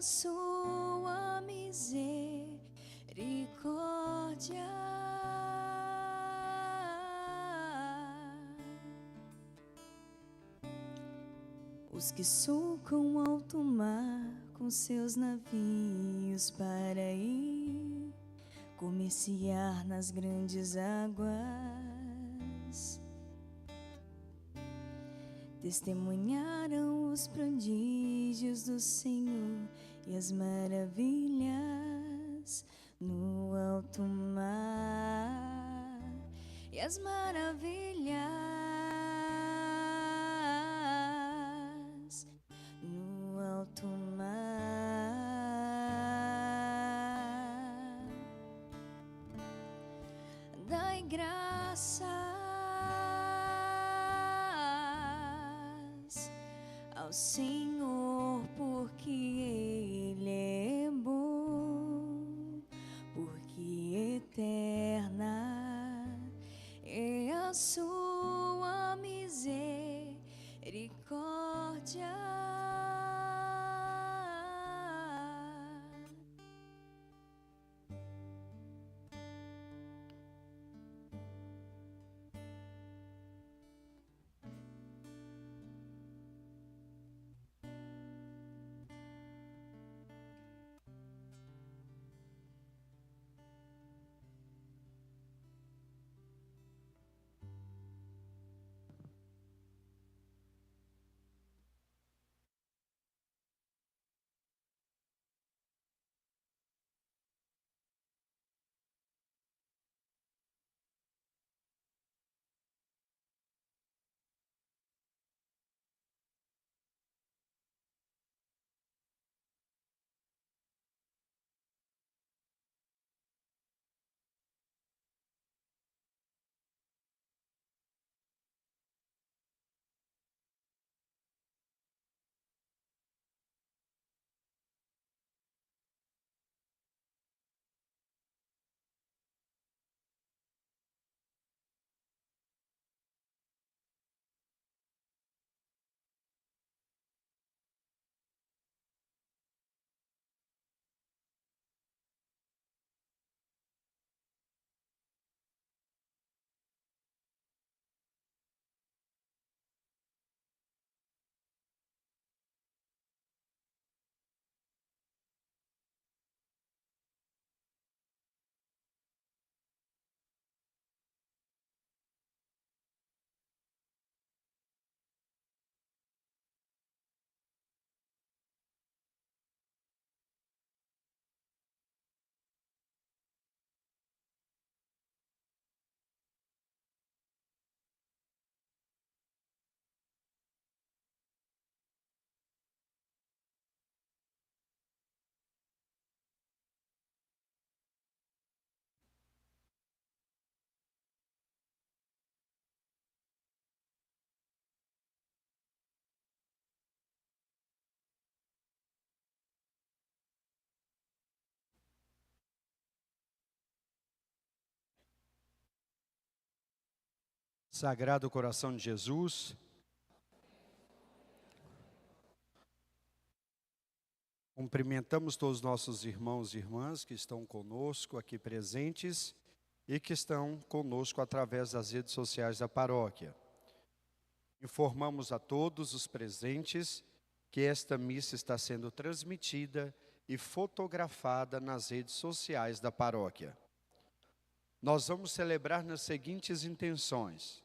a sua misericórdia. Os que sulcam alto mar com seus navios para ir comerciar nas grandes águas, testemunharam os prodígios do Senhor e as maravilhas no alto mar, e as maravilhas no alto mar. Dai graças ao Senhor, porque Ele é bom, porque eterna é a sua misericórdia. Sagrado Coração de Jesus, cumprimentamos todos os nossos irmãos e irmãs que estão conosco aqui presentes e que estão conosco através das redes sociais da paróquia. Informamos a todos os presentes que esta missa está sendo transmitida e fotografada nas redes sociais da paróquia. Nós vamos celebrar nas seguintes intenções: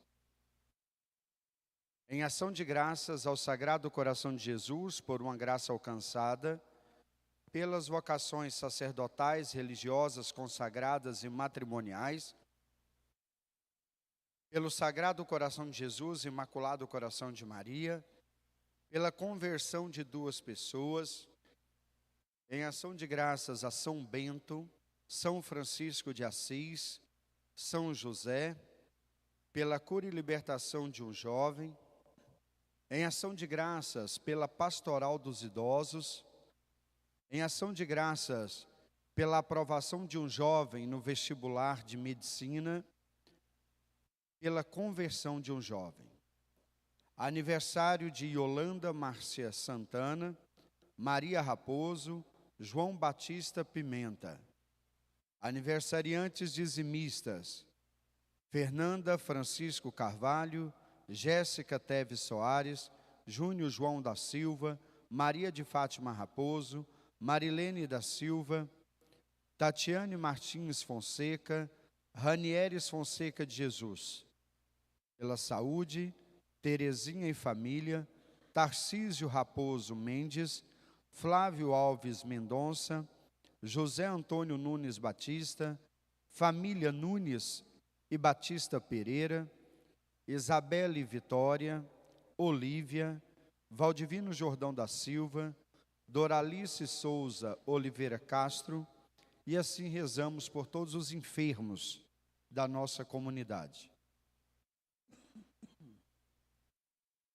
em ação de graças ao Sagrado Coração de Jesus por uma graça alcançada, pelas vocações sacerdotais, religiosas, consagradas e matrimoniais, pelo Sagrado Coração de Jesus, Imaculado Coração de Maria, pela conversão de 2 pessoas, em ação de graças a São Bento, São Francisco de Assis, São José, pela cura e libertação de um jovem, em ação de graças pela pastoral dos idosos, em ação de graças pela aprovação de um jovem no vestibular de medicina, pela conversão de um jovem. Aniversário de Yolanda Márcia Santana, Maria Raposo, João Batista Pimenta. Aniversariantes dizimistas: Fernanda Francisco Carvalho, Jéssica Teves Soares, Júnior João da Silva, Maria de Fátima Raposo, Marilene da Silva, Tatiane Martins Fonseca, Ranieres Fonseca de Jesus. Pela saúde, Terezinha e família, Tarcísio Raposo Mendes, Flávio Alves Mendonça, José Antônio Nunes Batista, família Nunes e Batista Pereira, Isabelle Vitória, Olívia, Valdivino Jordão da Silva, Doralice Souza Oliveira Castro, e assim rezamos por todos os enfermos da nossa comunidade.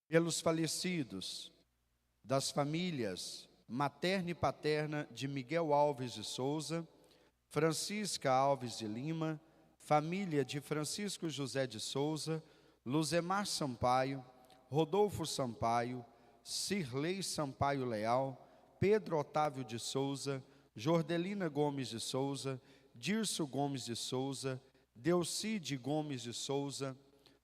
Pelos falecidos das famílias materna e paterna de Miguel Alves de Souza, Francisca Alves de Lima, família de Francisco José de Souza, Luzemar Sampaio, Rodolfo Sampaio, Cirlei Sampaio Leal, Pedro Otávio de Souza, Jordelina Gomes de Souza, Dirso Gomes de Souza, Delcide Gomes de Souza,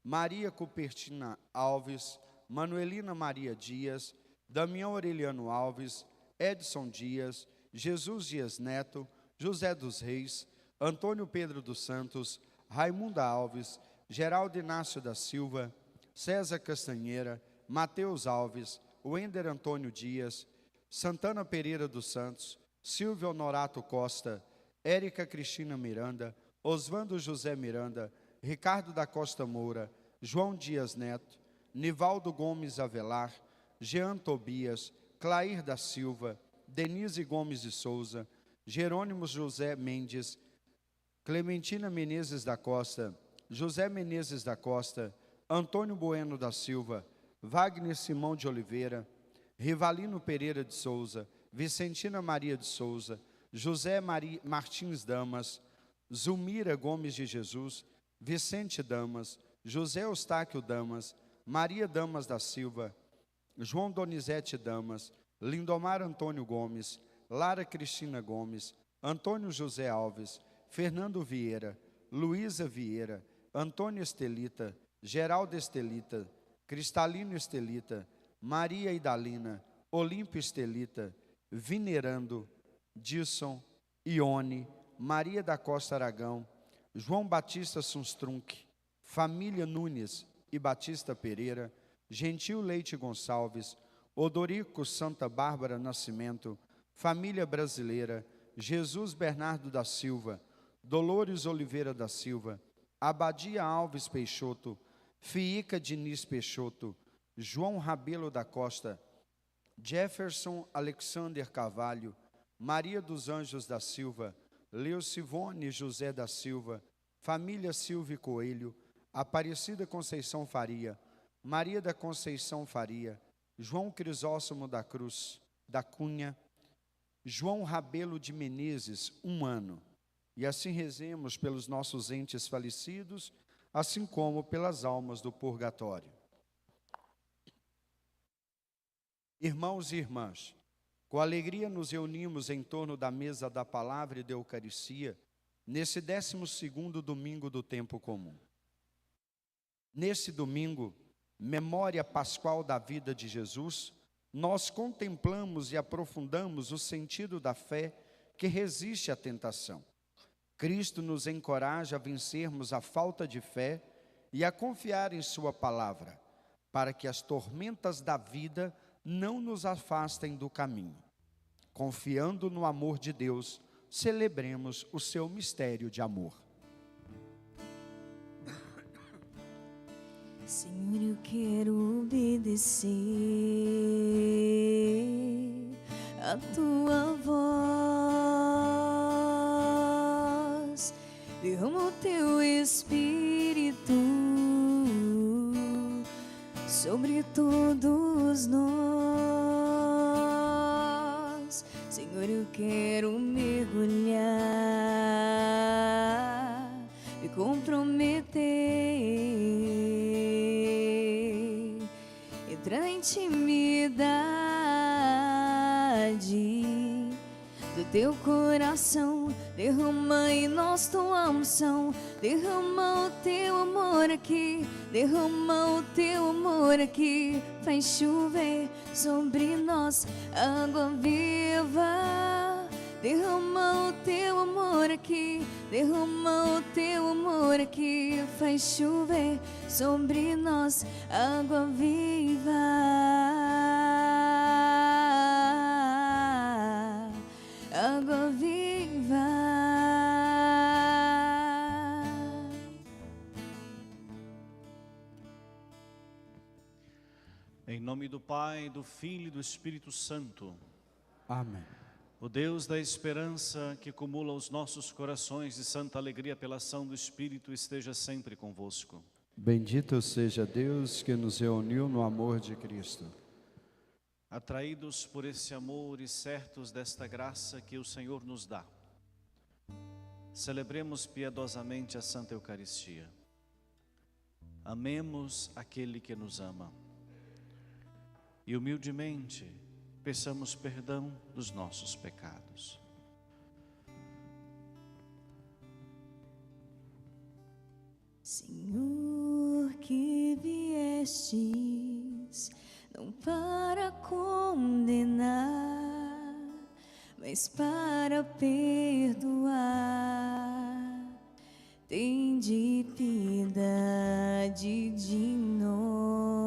Maria Cupertina Alves, Manuelina Maria Dias, Damião Aureliano Alves, Edson Dias, Jesus Dias Neto, José dos Reis, Antônio Pedro dos Santos, Raimunda Alves, Geraldo Inácio da Silva, César Castanheira, Mateus Alves, Wender Antônio Dias, Santana Pereira dos Santos, Silvio Honorato Costa, Érica Cristina Miranda, Osvando José Miranda, Ricardo da Costa Moura, João Dias Neto, Nivaldo Gomes Avelar, Jean Tobias, Clair da Silva, Denise Gomes de Souza, Jerônimo José Mendes, Clementina Menezes da Costa, José Menezes da Costa, Antônio Bueno da Silva, Wagner Simão de Oliveira, Rivalino Pereira de Souza, Vicentina Maria de Souza, José Martins Damas, Zulmira Gomes de Jesus, Vicente Damas, José Eustáquio Damas, Maria Damas da Silva, João Donizete Damas, Lindomar Antônio Gomes, Lara Cristina Gomes, Antônio José Alves, Fernando Vieira, Luísa Vieira, Antônio Estelita, Geraldo Estelita, Cristalino Estelita, Maria Idalina, Olímpio Estelita, Vinerando, Dilson, Ione, Maria da Costa Aragão, João Batista Sunstrunk, família Nunes e Batista Pereira, Gentil Leite Gonçalves, Odorico Santa Bárbara Nascimento, família brasileira, Jesus Bernardo da Silva, Dolores Oliveira da Silva, Abadia Alves Peixoto, Fiica Diniz Peixoto, João Rabelo da Costa, Jefferson Alexander Carvalho, Maria dos Anjos da Silva, Leucivone José da Silva, família Silvio Coelho, Aparecida Conceição Faria, Maria da Conceição Faria, João Crisóstomo da Cruz, da Cunha, João Rabelo de Menezes, 1 ano. E assim rezemos pelos nossos entes falecidos, assim como pelas almas do purgatório. Irmãos e irmãs, com alegria nos reunimos em torno da mesa da palavra e da Eucaristia, nesse 12º domingo do tempo comum. Nesse domingo, memória pascual da vida de Jesus, nós contemplamos e aprofundamos o sentido da fé que resiste à tentação. Cristo nos encoraja a vencermos a falta de fé e a confiar em sua palavra, para que as tormentas da vida não nos afastem do caminho. Confiando no amor de Deus, celebremos o seu mistério de amor. Senhor, eu quero obedecer a tua voz. Derrama o teu Espírito sobre todos nós. Senhor, eu quero mergulhar, me comprometer, entrar na intimidade teu coração, derrama em nós tua unção, derrama o teu amor aqui, derrama o teu amor aqui, faz chover sobre nós água viva. Derrama o teu amor aqui, derrama o teu amor aqui, faz chover sobre nós água viva. Água viva. Em nome do Pai, do Filho e do Espírito Santo. Amém. O Deus da esperança que acumula os nossos corações de santa alegria pela ação do Espírito esteja sempre convosco. Bendito seja Deus que nos reuniu no amor de Cristo. Atraídos por esse amor e certos desta graça que o Senhor nos dá, celebremos piedosamente a Santa Eucaristia. Amemos aquele que nos ama e humildemente peçamos perdão dos nossos pecados. Senhor, que viestes não para condenar, mas para perdoar, tende piedade de nós.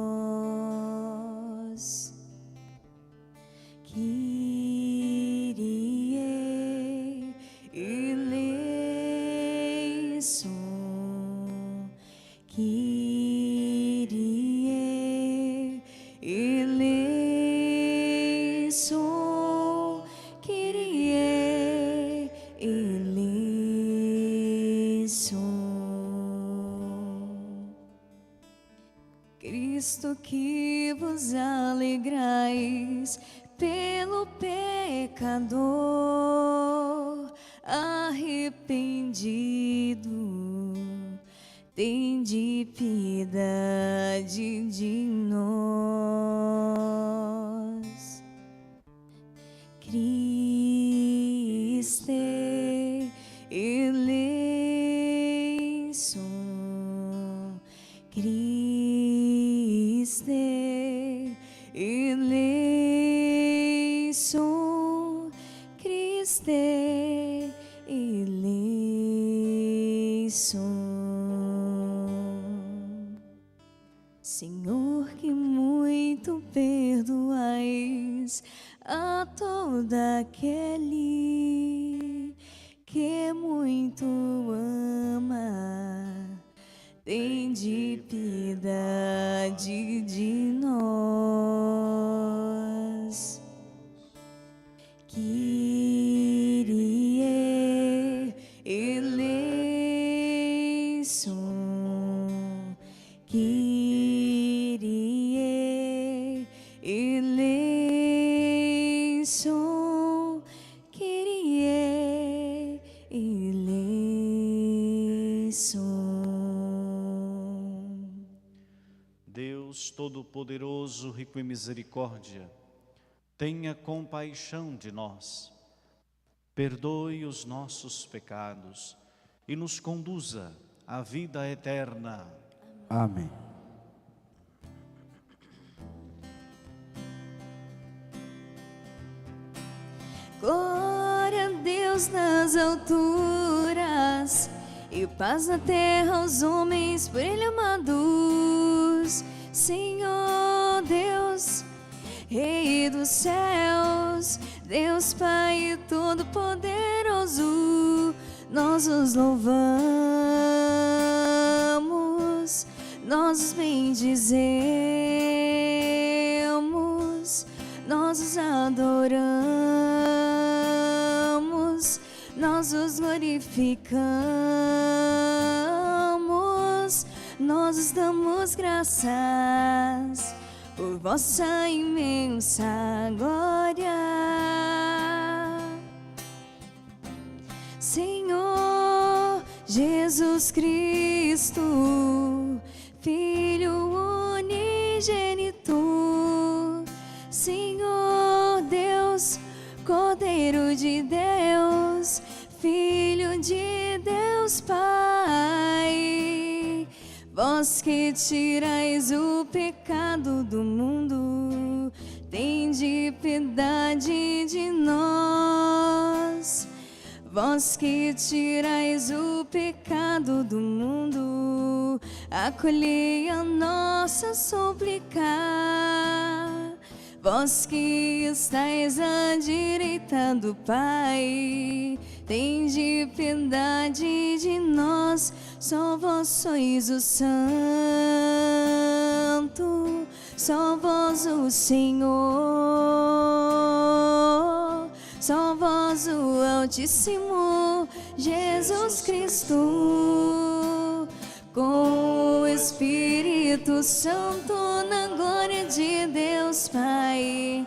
Kyrie eleison, Kyrie eleison, Kyrie eleison. Cristo, que vos alegrais pelo pecador arrependido, tende piedade de nós. Cristo eleison, Cristo eleison, Cristo eleison. Senhor, que muito perdoais a todo aquele que muito ama, tende piedade de nós. Kyrie eleison, Kyrie eleison, Kyrie eleison. Deus Todo-Poderoso, rico em misericórdia, tenha compaixão de nós, perdoe os nossos pecados e nos conduza à vida eterna. Amém. Glória a Deus nas alturas e paz na terra aos homens por Ele amados. Senhor Deus, Rei dos céus, Deus Pai Todo-Poderoso, nós os louvamos, nós os bendizemos, nós os adoramos, nós os glorificamos, nós os damos graças por vossa imensa glória. Senhor Jesus Cristo, Filho unigênito, Senhor Deus, Cordeiro de Deus, Filho de Deus Pai, vós que tirais o pecado do mundo, tende piedade de nós. Vós que tirais o pecado do mundo, acolhei a nossa súplica. Vós que estais à direita do Pai, tende piedade de nós. Só vós sois o Santo, só vós o Senhor, só vós o Altíssimo, Jesus Cristo, com o Espírito Santo, na glória de Deus Pai.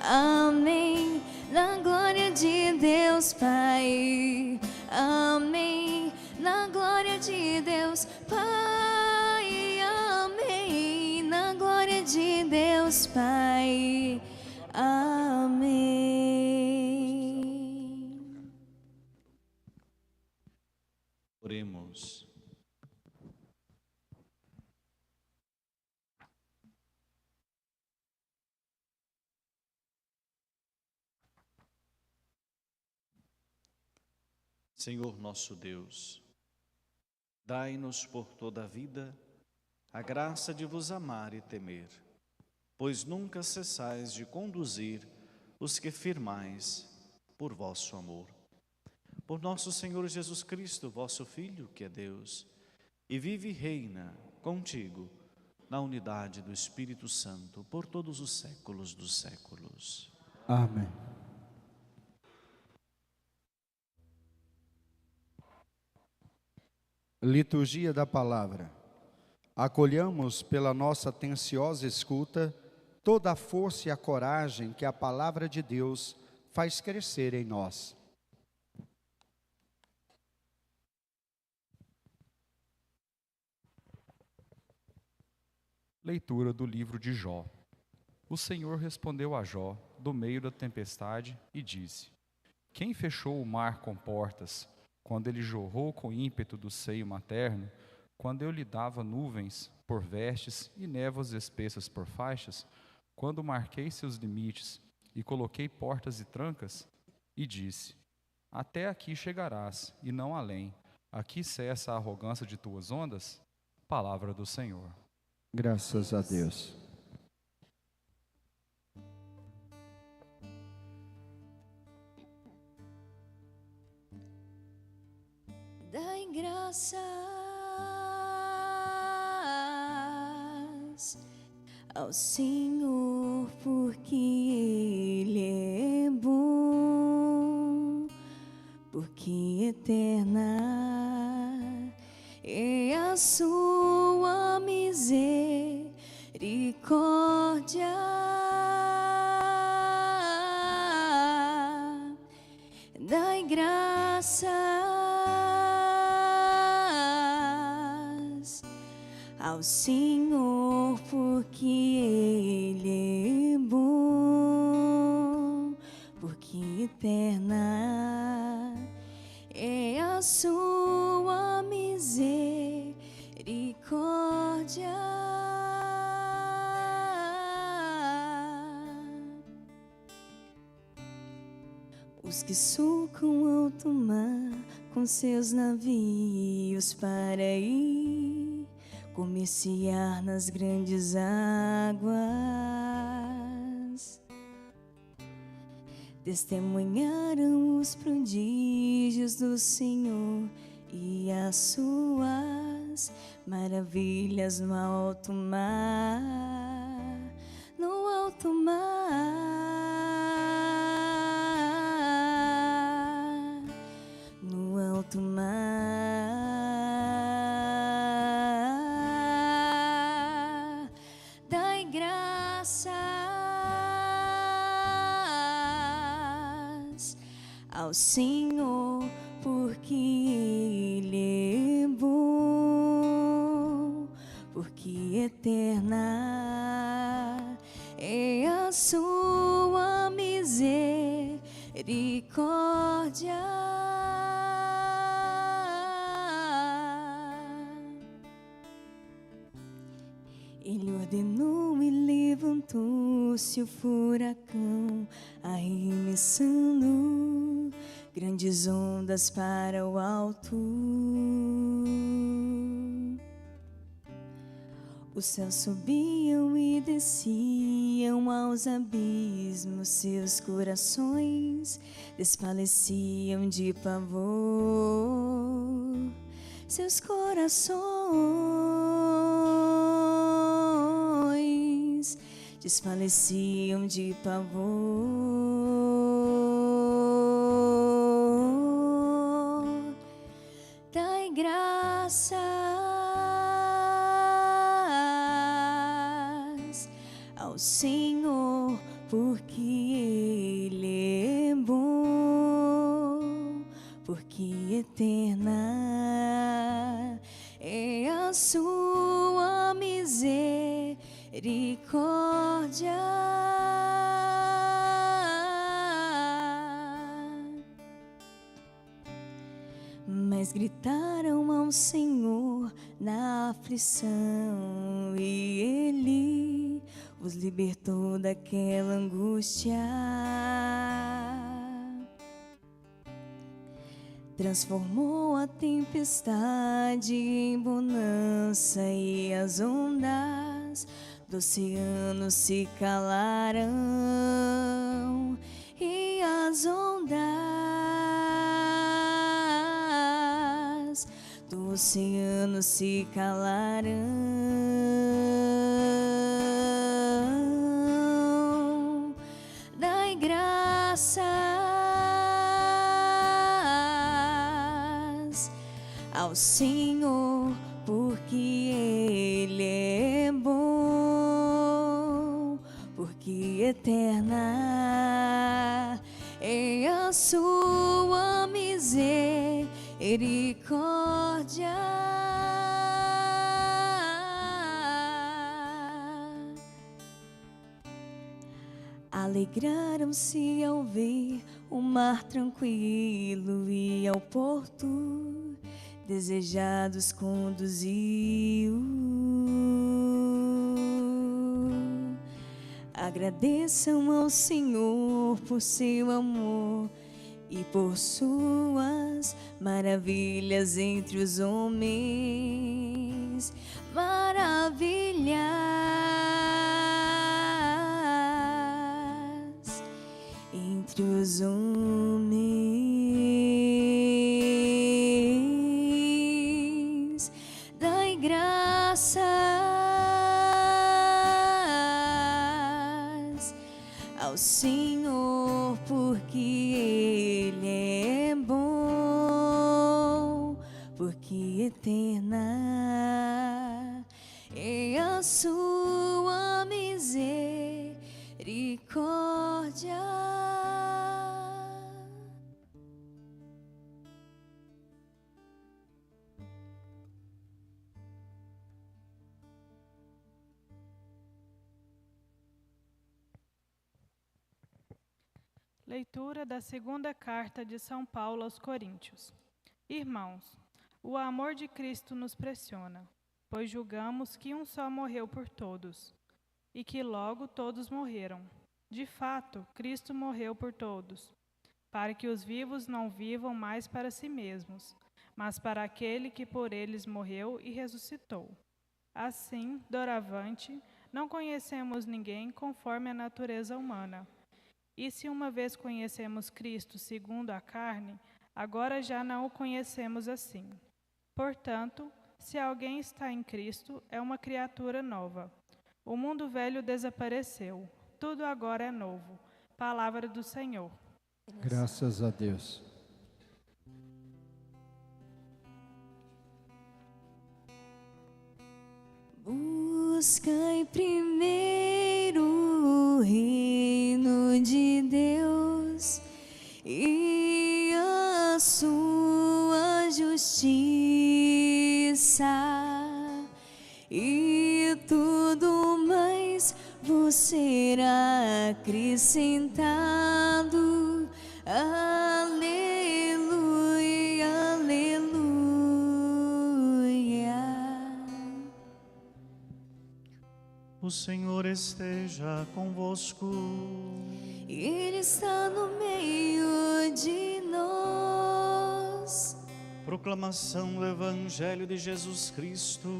Amém. Na glória de Deus Pai. Amém. Na glória de Deus Pai. Amém. Na glória de Deus Pai. Amém. Oremos. Senhor nosso Deus, dai-nos por toda a vida a graça de vos amar e temer, pois nunca cessais de conduzir os que firmais por vosso amor. Por nosso Senhor Jesus Cristo, vosso Filho, que é Deus, e vive e reina contigo na unidade do Espírito Santo por todos os séculos dos séculos. Amém. Liturgia da Palavra. Acolhamos pela nossa atenciosa escuta toda a força e a coragem que a Palavra de Deus faz crescer em nós. Leitura do livro de Jó. O Senhor respondeu a Jó, do meio da tempestade, e disse: Quem fechou o mar com portas, quando ele jorrou com ímpeto do seio materno, quando eu lhe dava nuvens por vestes e névoas espessas por faixas, quando marquei seus limites e coloquei portas e trancas, e disse: Até aqui chegarás, e não além. Aqui cessa a arrogância de tuas ondas? Palavra do Senhor. Graças a Deus. Dai graças ao Senhor, porque Ele é bom, porque eterna é a sua misericórdia. Dai graças ao Senhor, porque Ele é bom, porque eterna é a sua misericórdia. Os que sulcam alto mar com seus navios para ir comerciar nas grandes águas, testemunharam os prodígios do Senhor e as suas maravilhas no alto mar, no alto mar, no alto mar. Dai graças ao Senhor, porque Ele é bom, porque eterna é a sua misericórdia. misericórdia. Ele ordenou e levantou-se o furacão, arremessando grandes ondas para o alto. Os céus subiam e desciam aos abismos, seus corações desfaleciam de pavor. Seus corações desfaleciam de pavor. Dai graças ao Senhor, porque Ele é bom, porque eterna é a sua misericórdia. Mas gritaram ao Senhor na aflição, e Ele os libertou daquela angústia. Transformou a tempestade em bonança, e as ondas do oceano se calaram, e as ondas do oceano se calaram. Dai graças ao Senhor, porque Ele é bom, porque eterna é a sua misericórdia. Alegraram-se ao ver o mar tranquilo, e ao porto desejados conduziu. Agradeçam ao Senhor por seu amor e por suas maravilhas entre os homens. Maravilhas entre os homens. Dai graças ao Senhor, porque Ele é bom, porque eterna é a sua misericórdia. Leitura da segunda carta de São Paulo aos Coríntios. Irmãos, o amor de Cristo nos pressiona, pois julgamos que um só morreu por todos, e que logo todos morreram. De fato, Cristo morreu por todos, para que os vivos não vivam mais para si mesmos, mas para aquele que por eles morreu e ressuscitou. Assim, doravante, não conhecemos ninguém conforme a natureza humana. E se uma vez conhecemos Cristo segundo a carne, agora já não o conhecemos assim. Portanto, se alguém está em Cristo, é uma criatura nova. O mundo velho desapareceu, tudo agora é novo. Palavra do Senhor. Graças a Deus. Buscai primeiro o reino de Deus e a sua justiça, e tudo mais vos será acrescentado. Aleluia, aleluia. O Senhor esteja convosco. Ele está no meio de nós. Proclamação do Evangelho de Jesus Cristo,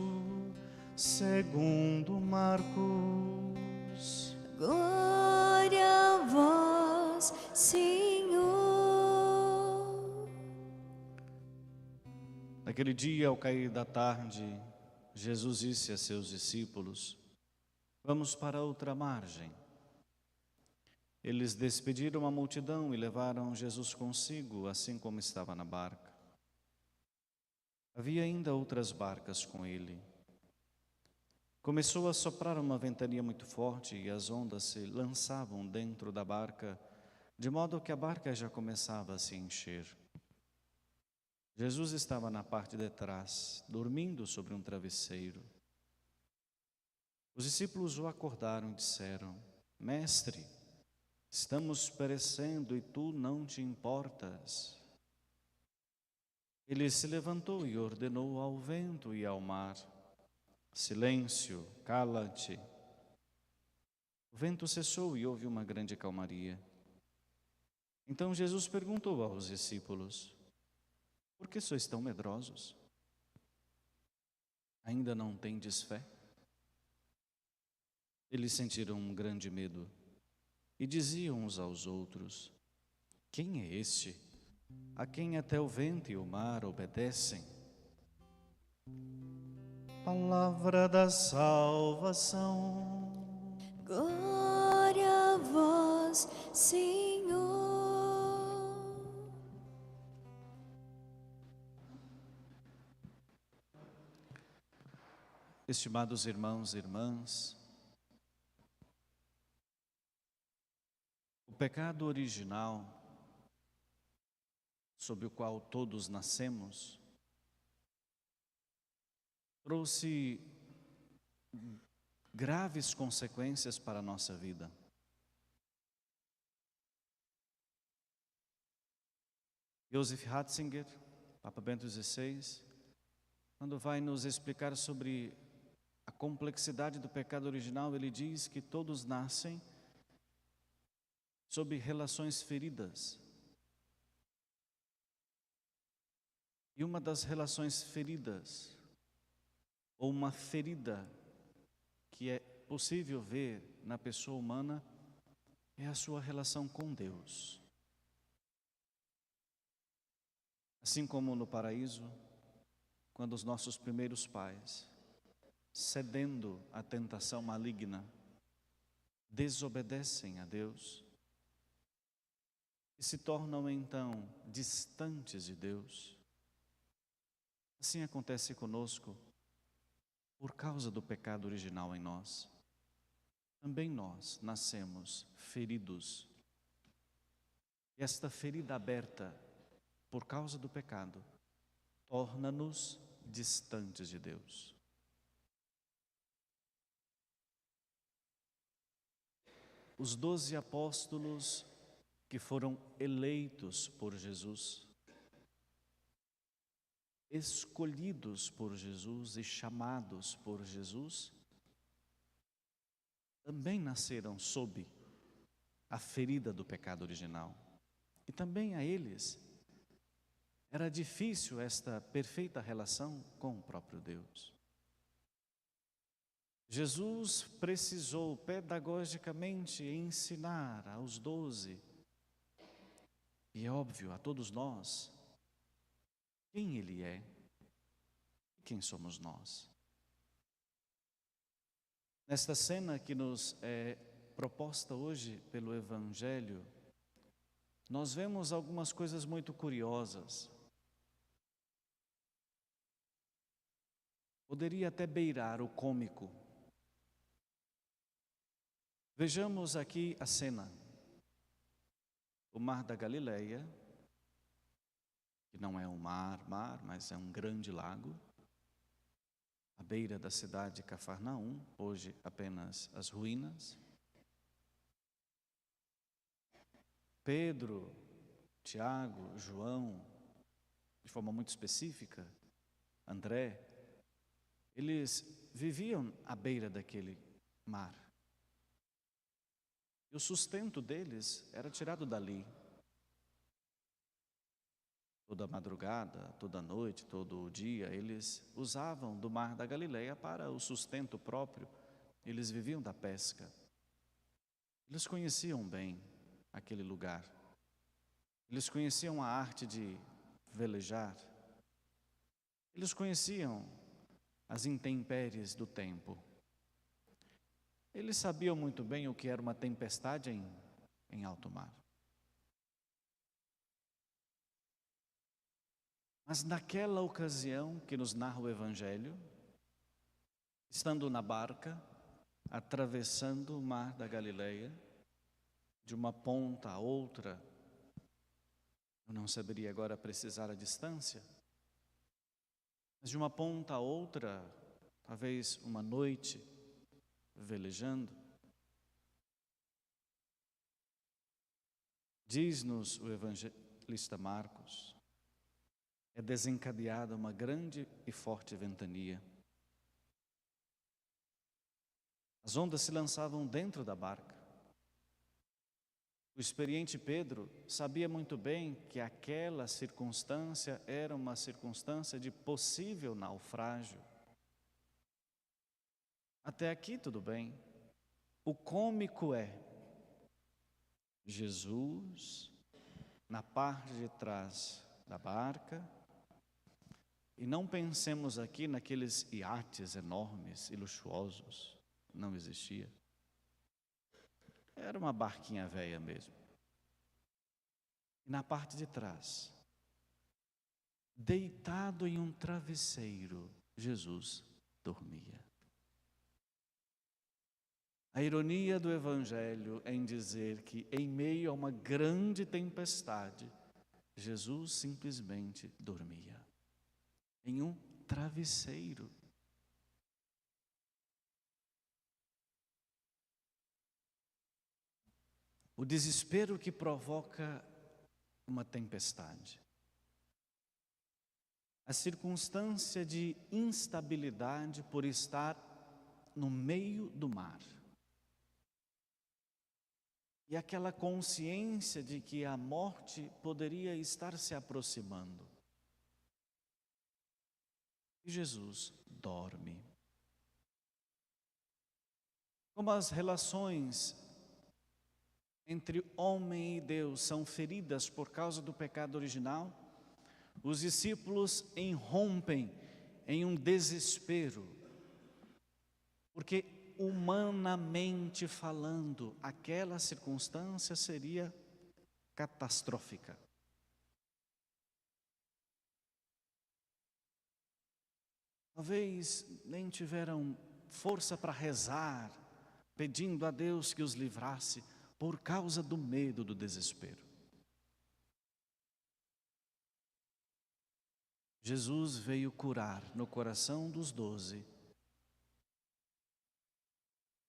segundo Marcos. Glória a vós, Senhor. Naquele dia, ao cair da tarde, Jesus disse a seus discípulos: vamos para outra margem. Eles despediram a multidão e levaram Jesus consigo, assim como estava na barca. Havia ainda outras barcas com ele. Começou a soprar uma ventania muito forte e as ondas se lançavam dentro da barca, de modo que a barca já começava a se encher. Jesus estava na parte de trás, dormindo sobre um travesseiro. Os discípulos o acordaram e disseram: Mestre, estamos perecendo e tu não te importas. Ele se levantou e ordenou ao vento e ao mar: silêncio, cala-te. O vento cessou e houve uma grande calmaria. Então Jesus perguntou aos discípulos: por que sois tão medrosos? Ainda não tendes fé? Eles sentiram um grande medo e diziam uns aos outros: quem é este, a quem até o vento e o mar obedecem? Palavra da salvação. Glória a vós, Senhor. Estimados irmãos e irmãs, o pecado original, sobre o qual todos nascemos, trouxe graves consequências para a nossa vida. Joseph Ratzinger, Papa Bento XVI, quando vai nos explicar sobre a complexidade do pecado original, ele diz que todos nascem sob relações feridas. E uma das relações feridas, ou uma ferida que é possível ver na pessoa humana, é a sua relação com Deus. Assim como no paraíso, quando os nossos primeiros pais, cedendo à tentação maligna, desobedecem a Deus e se tornam então distantes de Deus, assim acontece conosco por causa do pecado original em nós. Também nós nascemos feridos. E esta ferida aberta por causa do pecado torna-nos distantes de Deus. Os 12 apóstolos que foram eleitos por Jesus, escolhidos por Jesus e chamados por Jesus, também nasceram sob a ferida do pecado original. E também a eles era difícil esta perfeita relação com o próprio Deus. Jesus precisou pedagogicamente ensinar aos 12, e é óbvio a todos nós, quem Ele é e quem somos nós. Nesta cena que nos é proposta hoje pelo Evangelho, nós vemos algumas coisas muito curiosas. Poderia até beirar o cômico. Vejamos aqui a cena. O mar da Galileia, que não é um mar, mas é um grande lago, à beira da cidade de Cafarnaum, hoje apenas as ruínas. Pedro, Tiago, João, de forma muito específica, André, eles viviam à beira daquele mar. E o sustento deles era tirado dali. Toda madrugada, toda noite, todo o dia, eles usavam do mar da Galileia para o sustento próprio. Eles viviam da pesca. Eles conheciam bem aquele lugar. Eles conheciam a arte de velejar. Eles conheciam as intempéries do tempo. Eles sabiam muito bem o que era uma tempestade em alto mar. Mas naquela ocasião que nos narra o Evangelho, estando na barca, atravessando o mar da Galileia, de uma ponta a outra, eu não saberia agora precisar a distância, mas de uma ponta a outra, talvez uma noite, velejando, diz-nos o evangelista Marcos, é desencadeada uma grande e forte ventania. As ondas se lançavam dentro da barca. O experiente Pedro sabia muito bem que aquela circunstância era uma circunstância de possível naufrágio. Até aqui tudo bem. O cômico é Jesus na parte de trás da barca. E não pensemos aqui naqueles iates enormes e luxuosos. Não existia. Era uma barquinha velha mesmo. E na parte de trás, deitado em um travesseiro, Jesus dormia. A ironia do Evangelho é em dizer que em meio a uma grande tempestade, Jesus simplesmente dormia. Em um travesseiro. O desespero que provoca uma tempestade. A circunstância de instabilidade por estar no meio do mar. E aquela consciência de que a morte poderia estar se aproximando. E Jesus dorme. Como as relações entre homem e Deus são feridas por causa do pecado original, os discípulos irrompem em um desespero, porque humanamente falando, aquela circunstância seria catastrófica. Talvez nem tiveram força para rezar, pedindo a Deus que os livrasse por causa do medo, do desespero. Jesus veio curar no coração dos 12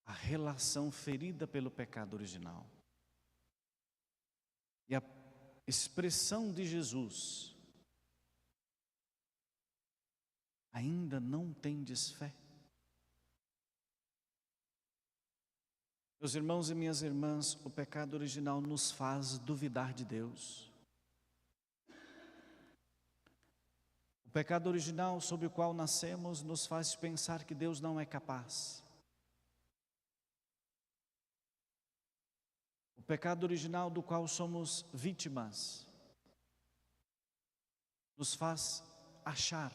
a relação ferida pelo pecado original. E a expressão de Jesus: ainda não tendes fé? Meus irmãos e minhas irmãs, o pecado original nos faz duvidar de Deus. O pecado original sobre o qual nascemos nos faz pensar que Deus não é capaz. O pecado original do qual somos vítimas nos faz achar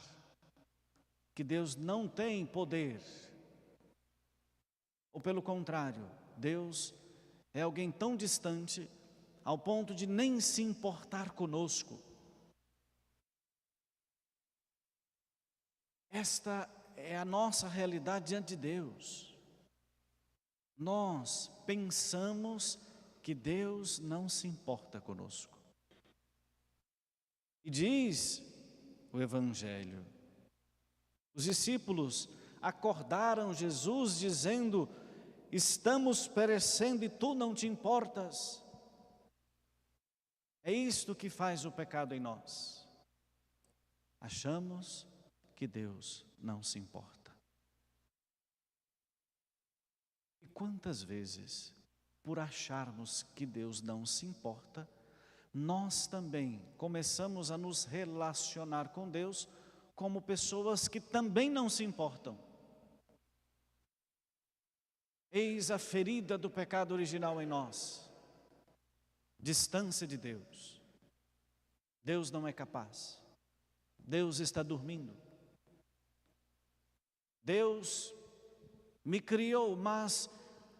que Deus não tem poder. Ou pelo contrário, Deus é alguém tão distante ao ponto de nem se importar conosco. Esta é a nossa realidade diante de Deus. Nós pensamos que Deus não se importa conosco. E diz o Evangelho, os discípulos acordaram Jesus dizendo: estamos perecendo e tu não te importas. É isto que faz o pecado em nós. Achamos que Deus não se importa. E quantas vezes, por acharmos que Deus não se importa, nós também começamos a nos relacionar com Deus como pessoas que também não se importam. Eis a ferida do pecado original em nós. Distância de Deus. Deus não é capaz. Deus está dormindo. Deus me criou, mas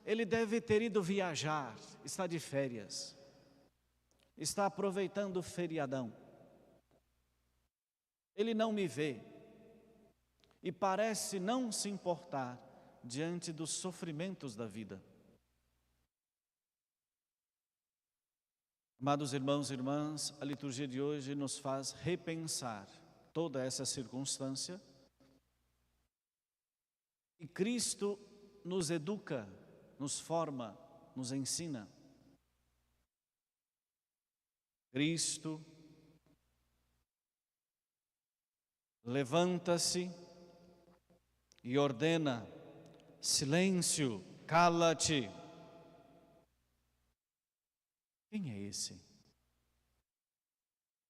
Ele deve ter ido viajar, está de férias, está aproveitando o feriadão. Ele não me vê e parece não se importar diante dos sofrimentos da vida. Amados irmãos e irmãs, a liturgia de hoje nos faz repensar toda essa circunstância. E Cristo nos educa, nos forma, nos ensina. Cristo levanta-se e ordena: silêncio, cala-te. Quem é esse?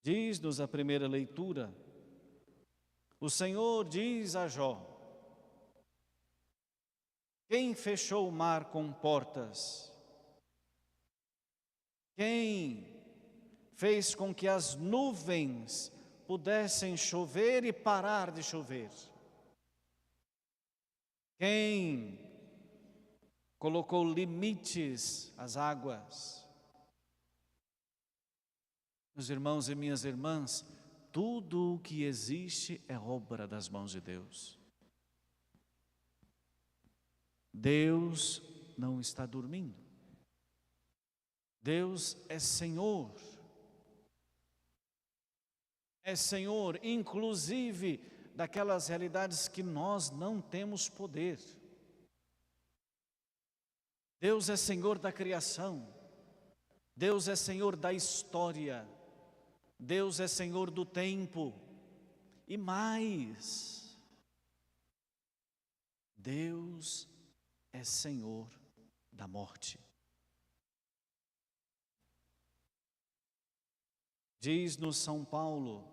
Diz-nos a primeira leitura, o Senhor diz a Jó: quem fechou o mar com portas? Quem fez com que as nuvens pudessem chover e parar de chover? Quem colocou limites às águas? Meus irmãos e minhas irmãs, tudo o que existe é obra das mãos de Deus. Deus não está dormindo. Deus é Senhor. É Senhor, inclusive, daquelas realidades que nós não temos poder. Deus é Senhor da criação. Deus é Senhor da história. Deus é Senhor do tempo. E mais, Deus é Senhor da morte. Diz-nos São Paulo,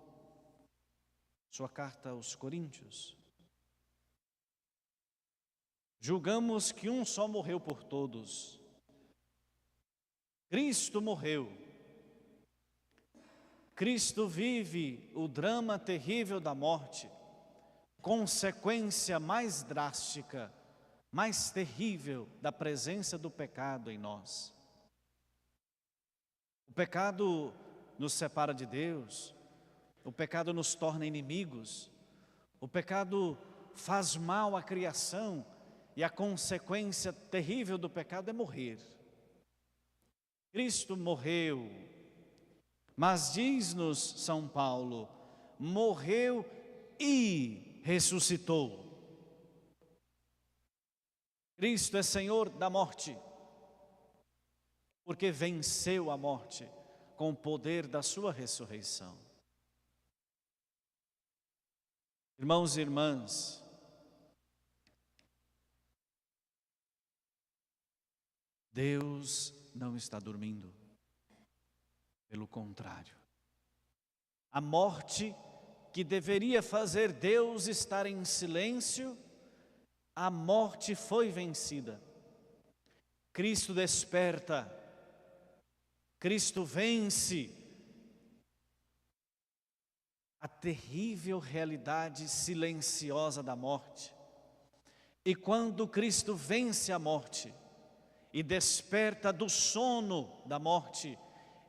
sua carta aos Coríntios: julgamos que um só morreu por todos. Cristo morreu. Cristo vive o drama terrível da morte, consequência mais drástica, mais terrível da presença do pecado em nós. O pecado nos separa de Deus, o pecado nos torna inimigos, o pecado faz mal à criação e a consequência terrível do pecado é morrer. Cristo morreu, mas diz-nos São Paulo, morreu e ressuscitou. Cristo é Senhor da morte, porque venceu a morte com o poder da sua ressurreição. Irmãos e irmãs, Deus não está dormindo. Pelo contrário, a morte que deveria fazer Deus estar em silêncio, a morte foi vencida. Cristo desperta, Cristo vence a terrível realidade silenciosa da morte. E quando Cristo vence a morte e desperta do sono da morte,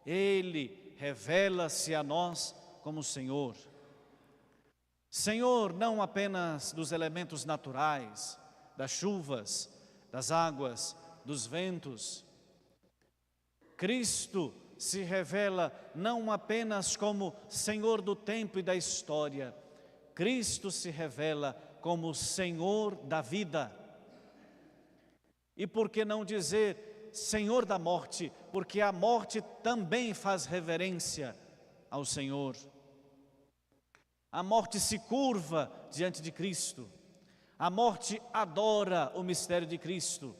Ele revela-se a nós como Senhor. Senhor não apenas dos elementos naturais, das chuvas, das águas, dos ventos. Cristo se revela não apenas como Senhor do tempo e da história. Cristo se revela como Senhor da vida. E por que não dizer Senhor da morte, porque a morte também faz reverência ao Senhor. A morte se curva diante de Cristo. A morte adora o mistério de Cristo.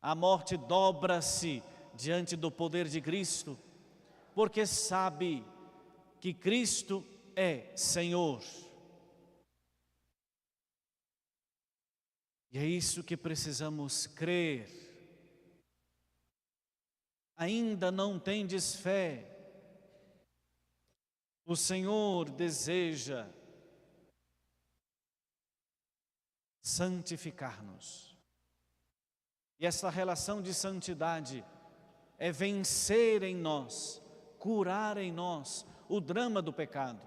A morte dobra-se diante do poder de Cristo, porque sabe que Cristo é Senhor. E é isso que precisamos crer. Ainda não tendes fé. O Senhor deseja santificar-nos. E essa relação de santidade é vencer em nós, curar em nós o drama do pecado.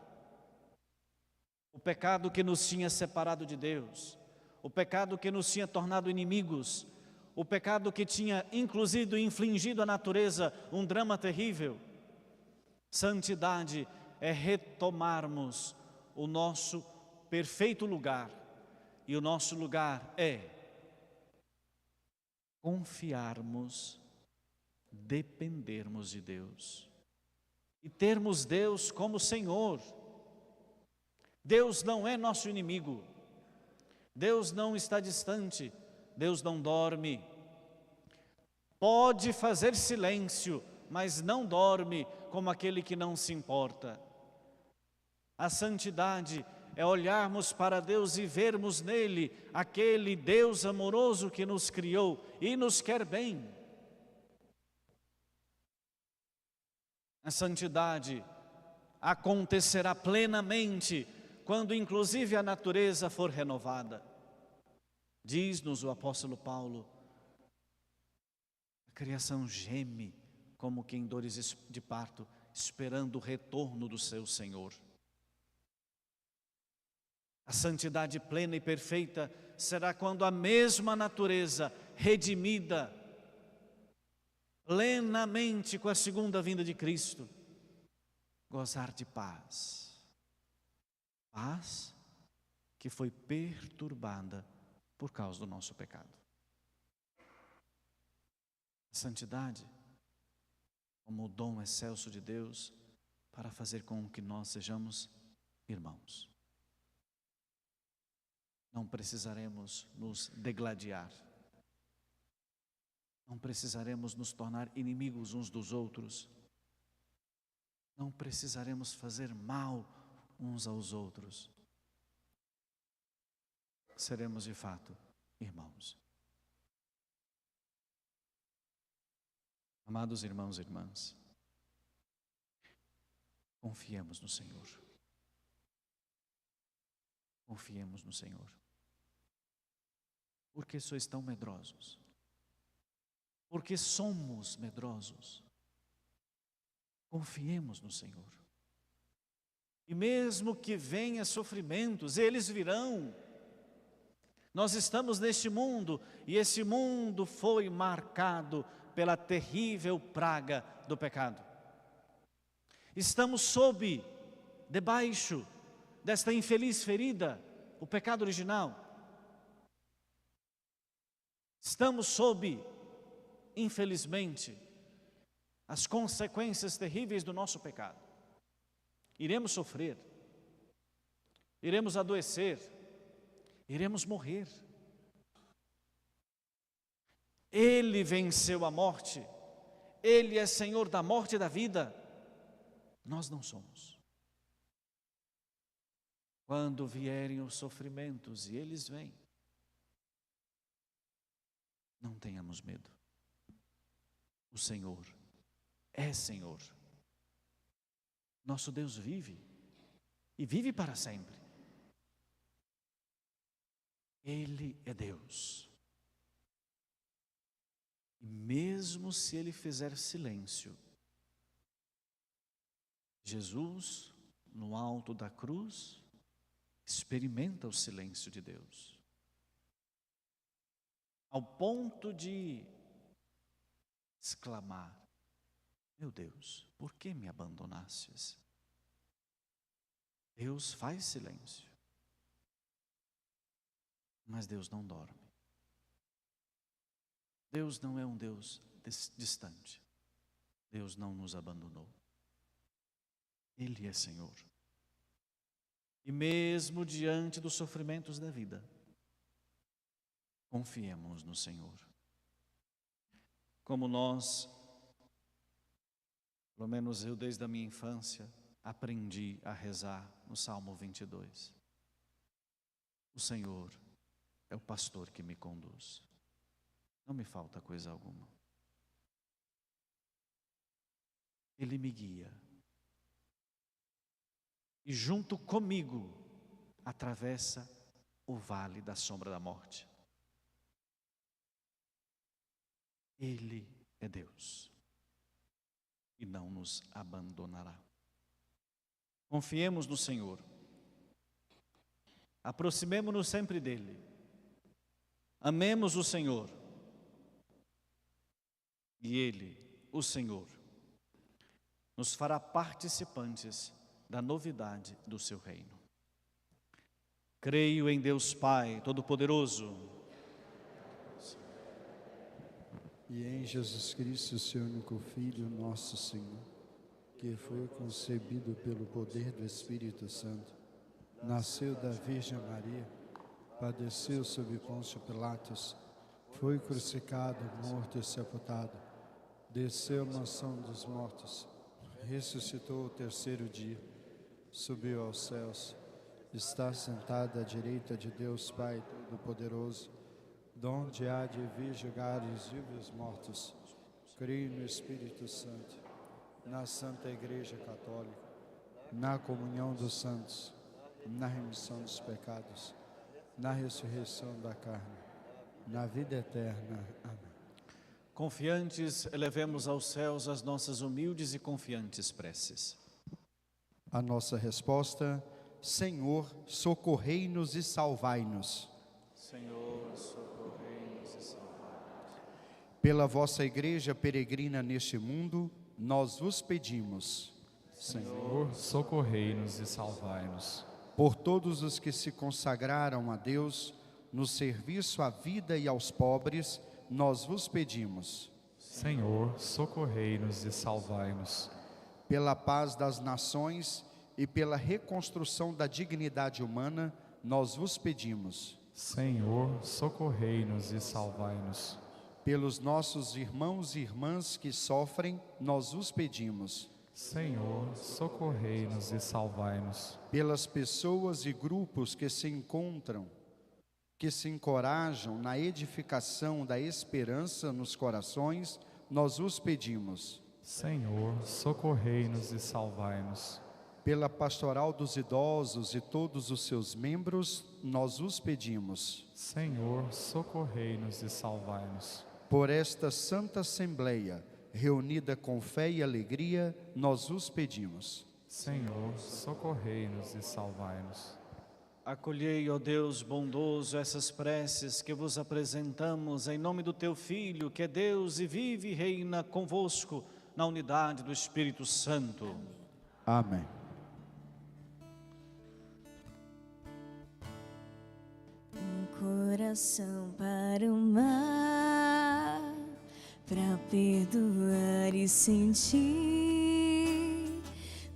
O pecado que nos tinha separado de Deus, o pecado que nos tinha tornado inimigos, o pecado que tinha inclusive infligido à natureza um drama terrível. Santidade é retomarmos o nosso perfeito lugar, e o nosso lugar é confiarmos, dependermos de Deus e termos Deus como Senhor. Deus não é nosso inimigo, Deus não está distante, Deus não dorme. Pode fazer silêncio, mas não dorme como aquele que não se importa. A santidade é olharmos para Deus e vermos nele aquele Deus amoroso que nos criou e nos quer bem. A santidade acontecerá plenamente quando inclusive a natureza for renovada. Diz-nos o apóstolo Paulo: a criação geme como que em dores de parto, esperando o retorno do seu Senhor. A santidade plena e perfeita será quando a mesma natureza, redimida plenamente com a segunda vinda de Cristo, gozar de paz. Paz que foi perturbada por causa do nosso pecado. A santidade como o dom excelso de Deus para fazer com que nós sejamos irmãos. Não precisaremos nos degladiar. Não precisaremos nos tornar inimigos uns dos outros. Não precisaremos fazer mal uns aos outros. Seremos de fato irmãos. Amados irmãos e irmãs, confiemos no Senhor. Confiemos no Senhor. Por que sois tão medrosos? Porque somos medrosos. Confiemos no Senhor. E mesmo que venha sofrimentos, eles virão. Nós estamos neste mundo, e esse mundo foi marcado pela terrível praga do pecado. Estamos debaixo desta infeliz ferida, o pecado original. Estamos infelizmente, as consequências terríveis do nosso pecado. Iremos sofrer, iremos adoecer, iremos morrer. Ele venceu a morte, Ele é Senhor da morte e da vida. Nós não somos. Quando vierem os sofrimentos, e eles vêm, não tenhamos medo. O Senhor é Senhor. Nosso Deus vive, e vive para sempre. Ele é Deus. E mesmo se Ele fizer silêncio, Jesus, no alto da cruz, experimenta o silêncio de Deus, ao ponto de exclamar: meu Deus, por que me abandonastes? Deus faz silêncio, mas Deus não dorme. Deus não é um Deus distante. Deus não nos abandonou. Ele é Senhor. E mesmo diante dos sofrimentos da vida, confiemos no Senhor. Como nós, pelo menos eu desde a minha infância, aprendi a rezar no Salmo 22. O Senhor é o pastor que me conduz. Não me falta coisa alguma. Ele me guia. E junto comigo atravessa o vale da sombra da morte. Ele é Deus e não nos abandonará. Confiemos no Senhor. Aproximemo-nos sempre dEle. Amemos o Senhor. E Ele, o Senhor, nos fará participantes da novidade do seu reino. Creio em Deus Pai Todo-Poderoso. E em Jesus Cristo, seu único Filho, nosso Senhor, que foi concebido pelo poder do Espírito Santo, nasceu da Virgem Maria, padeceu sob Pôncio Pilatos, foi crucificado, morto e sepultado, desceu à mansão dos mortos, ressuscitou ao terceiro dia, subiu aos céus, está sentado à direita de Deus Pai Todo-Poderoso, donde há de vir julgar os vivos e os mortos. Creio no Espírito Santo, na Santa Igreja Católica, na comunhão dos santos, na remissão dos pecados, na ressurreição da carne, na vida eterna. Amém. Confiantes, elevemos aos céus as nossas humildes e confiantes preces. A nossa resposta: Senhor, socorrei-nos e salvai-nos. Senhor, socorrei-nos e salvai-nos. Pela vossa igreja peregrina neste mundo, nós vos pedimos. Senhor, socorrei-nos e salvai-nos. Por todos os que se consagraram a Deus, no serviço à vida e aos pobres, nós vos pedimos. Senhor, socorrei-nos e salvai-nos. Pela paz das nações e pela reconstrução da dignidade humana, nós vos pedimos. Senhor, socorrei-nos e salvai-nos. Pelos nossos irmãos e irmãs que sofrem, nós vos pedimos. Senhor, socorrei-nos e salvai-nos. Pelas pessoas e grupos que se encontram, que se encorajam na edificação da esperança nos corações, nós vos pedimos. Senhor, socorrei-nos e salvai-nos. Pela pastoral dos idosos e todos os seus membros, nós vos pedimos. Senhor, socorrei-nos e salvai-nos. Por esta santa assembleia, reunida com fé e alegria, nós vos pedimos. Senhor, socorrei-nos e salvai-nos. Acolhei, ó Deus bondoso, essas preces que vos apresentamos em nome do teu Filho, que é Deus e vive e reina convosco na unidade do Espírito Santo. Amém. Coração para amar, para perdoar e sentir,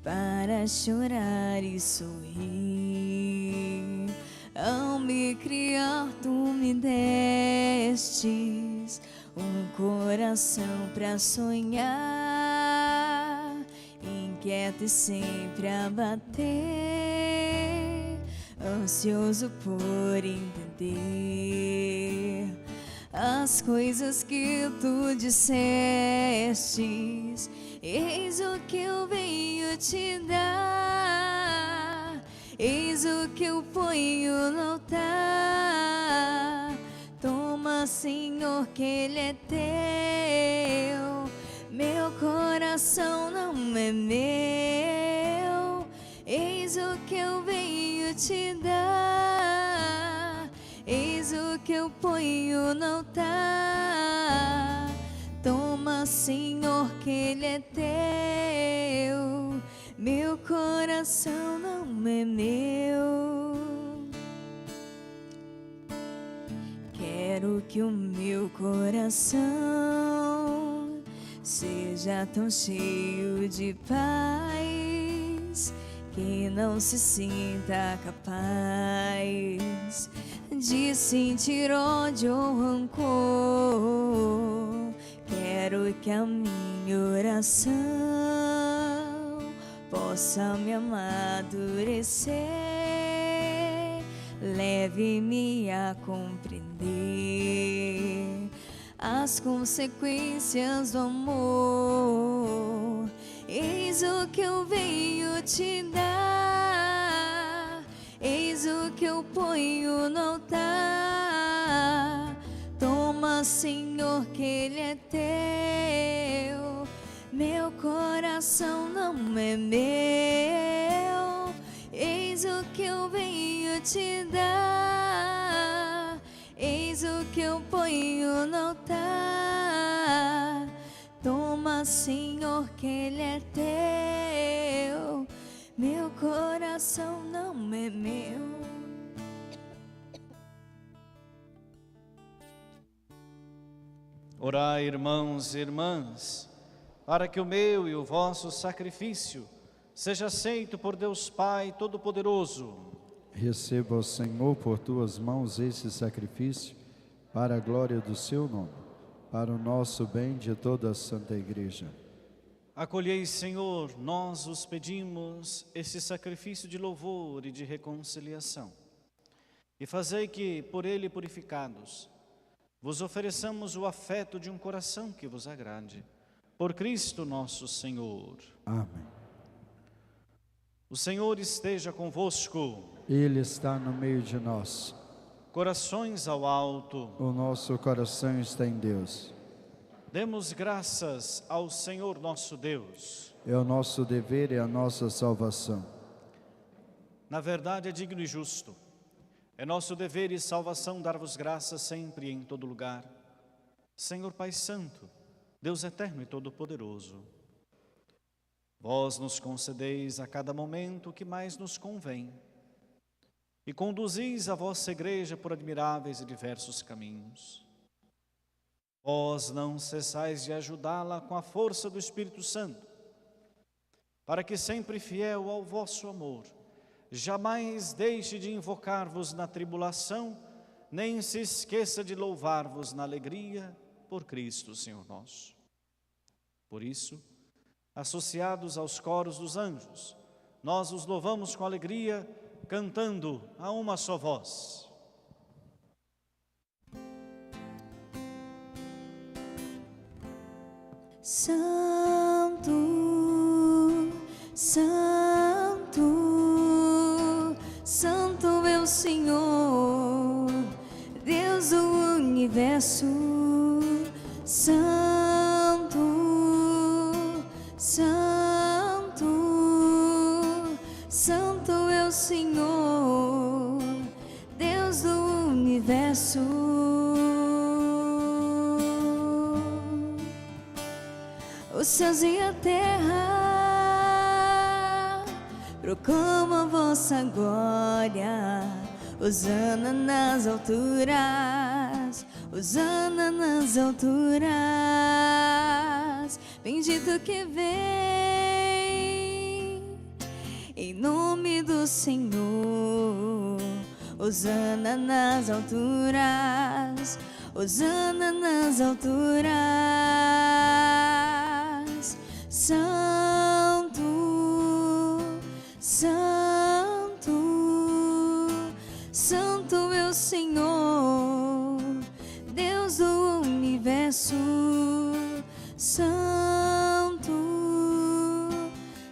para chorar e sorrir. Ao me criar, tu me destes um coração para sonhar, inquieto e sempre a bater, ansioso por entender as coisas que tu dissestes. Eis o que eu venho te dar, eis o que eu ponho no altar. Toma, Senhor, que Ele é teu. Meu coração não é meu. Eis o que eu venho te dar, eis o que eu ponho no altar. Toma, Senhor, que Ele é teu. Meu coração não é meu. Quero Quero que o meu coração seja tão cheio de paz que não se sinta capaz de sentir ódio ou rancor. Quero que a minha oração possa me amadurecer, leve-me a compreender as consequências do amor. Eis o que eu venho te dar, eis o que eu ponho no altar. Toma, Senhor, que Ele é teu. Meu coração não é meu. Eis o que eu venho te dar, eis o que eu ponho no altar. Toma, Senhor, que Ele é teu. Meu coração não é meu. Orai, irmãos e irmãs, para que o meu e o vosso sacrifício seja aceito por Deus Pai Todo-Poderoso. Receba, ó Senhor, por tuas mãos esse sacrifício, para a glória do seu nome, para o nosso bem de toda a Santa Igreja. Acolhei, Senhor, nós os pedimos, esse sacrifício de louvor e de reconciliação. E fazei que, por ele purificados, vos ofereçamos o afeto de um coração que vos agrade. Por Cristo nosso Senhor. Amém. O Senhor esteja convosco. Ele está no meio de nós. Corações ao alto. O nosso coração está em Deus. Demos graças ao Senhor nosso Deus. É o nosso dever e a nossa salvação. Na verdade é digno e justo. É nosso dever e salvação dar-vos graças sempre e em todo lugar. Senhor Pai Santo, Deus eterno e todo-poderoso, vós nos concedeis a cada momento o que mais nos convém e conduzis a vossa igreja por admiráveis e diversos caminhos. Vós não cessais de ajudá-la com a força do Espírito Santo, para que sempre fiel ao vosso amor, jamais deixe de invocar-vos na tribulação, nem se esqueça de louvar-vos na alegria, por Cristo, Senhor nosso. Por isso, associados aos coros dos anjos, nós os louvamos com alegria, cantando a uma só voz. Santo, Santo, Santo é o Senhor, Deus do universo. Santo, Santo, Santo é o Senhor, Deus do universo. Os céus e a terra proclamam a vossa glória. Hosana nas alturas, hosana nas alturas. Bendito que vem em nome do Senhor. Hosana nas alturas, hosana nas alturas. Santo, Santo, Santo é o Senhor, Deus do universo. Santo,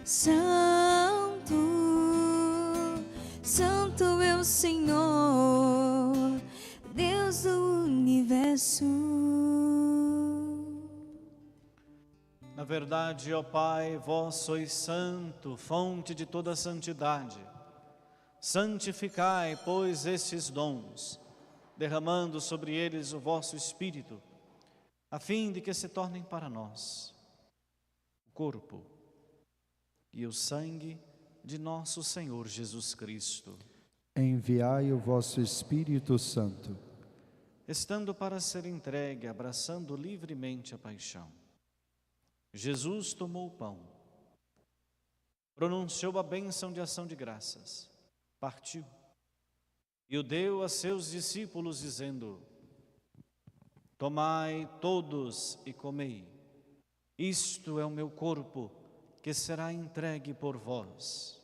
Santo, Santo é o Senhor, Deus do universo. Na verdade, ó Pai, vós sois santo, fonte de toda santidade. Santificai, pois, estes dons, derramando sobre eles o vosso Espírito, a fim de que se tornem para nós o corpo e o sangue de nosso Senhor Jesus Cristo. Enviai o vosso Espírito Santo, estando para ser entregue, abraçando livremente a paixão. Jesus tomou o pão, pronunciou a bênção de ação de graças, partiu e o deu a seus discípulos, dizendo: tomai todos e comei, isto é o meu corpo, que será entregue por vós.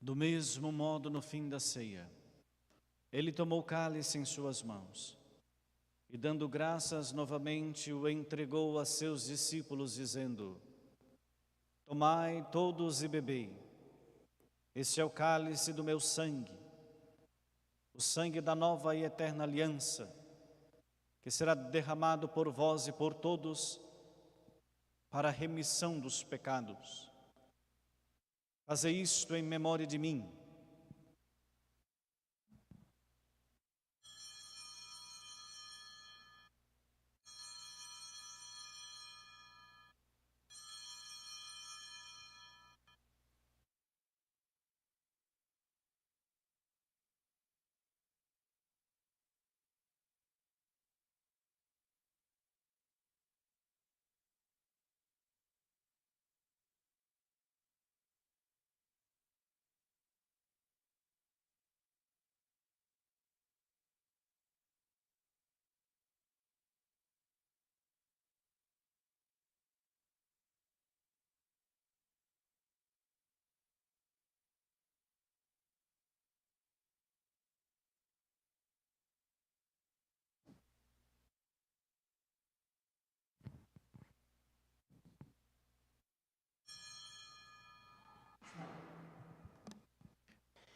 Do mesmo modo, no fim da ceia, ele tomou o cálice em suas mãos e, dando graças novamente, o entregou a seus discípulos, dizendo: tomai todos e bebei, este é o cálice do meu sangue, o sangue da nova e eterna aliança, que será derramado por vós e por todos para a remissão dos pecados. Fazei isto em memória de mim.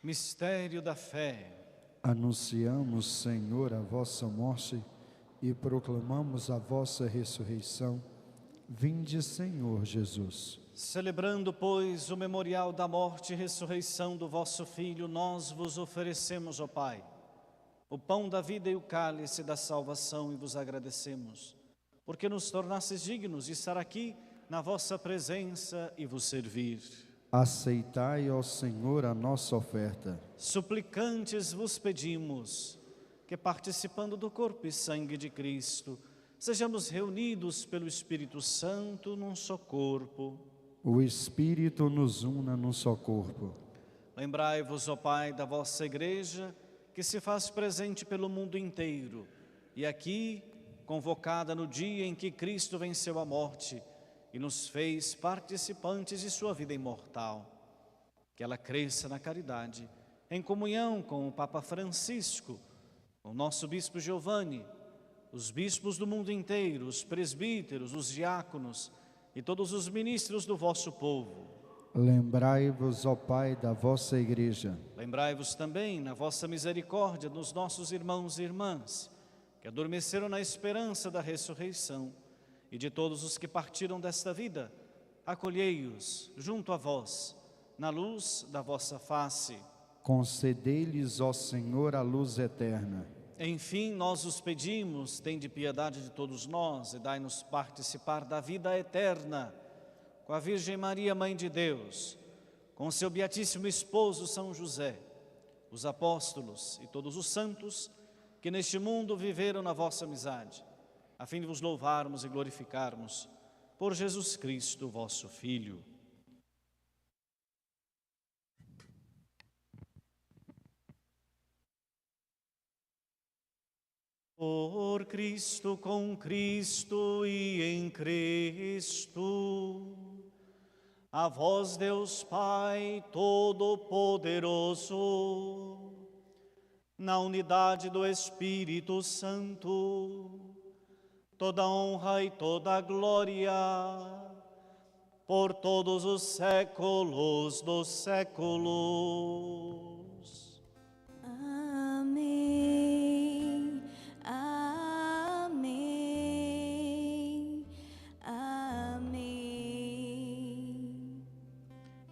Mistério da fé. Anunciamos, Senhor, a vossa morte e proclamamos a vossa ressurreição. Vinde, Senhor Jesus. Celebrando, pois, o memorial da morte e ressurreição do vosso Filho, nós vos oferecemos, ó Pai, o pão da vida e o cálice da salvação, e vos agradecemos, porque nos tornastes dignos de estar aqui na vossa presença e vos servir. Aceitai, ó Senhor, a nossa oferta. Suplicantes vos pedimos que, participando do corpo e sangue de Cristo, sejamos reunidos pelo Espírito Santo num só corpo. O Espírito nos una num só corpo. Lembrai-vos, ó Pai, da vossa Igreja, que se faz presente pelo mundo inteiro, e aqui, convocada no dia em que Cristo venceu a morte e nos fez participantes de sua vida imortal. Que ela cresça na caridade, em comunhão com o Papa Francisco, com o nosso Bispo Giovanni, os bispos do mundo inteiro, os presbíteros, os diáconos e todos os ministros do vosso povo. Lembrai-vos, ó Pai, da vossa Igreja. Lembrai-vos também, na vossa misericórdia, dos nossos irmãos e irmãs, que adormeceram na esperança da ressurreição, e de todos os que partiram desta vida. Acolhei-os junto a vós, na luz da vossa face. Concedei-lhes, ó Senhor, a luz eterna. Enfim, nós os pedimos, tende piedade de todos nós e dai-nos participar da vida eterna, com a Virgem Maria, Mãe de Deus, com seu beatíssimo esposo São José, os apóstolos e todos os santos que neste mundo viveram na vossa amizade, a fim de vos louvarmos e glorificarmos por Jesus Cristo, vosso Filho. Por Cristo, com Cristo e em Cristo, a vós, Deus Pai Todo-Poderoso, na unidade do Espírito Santo, toda honra e toda glória, por todos os séculos dos séculos. Amém, amém, amém.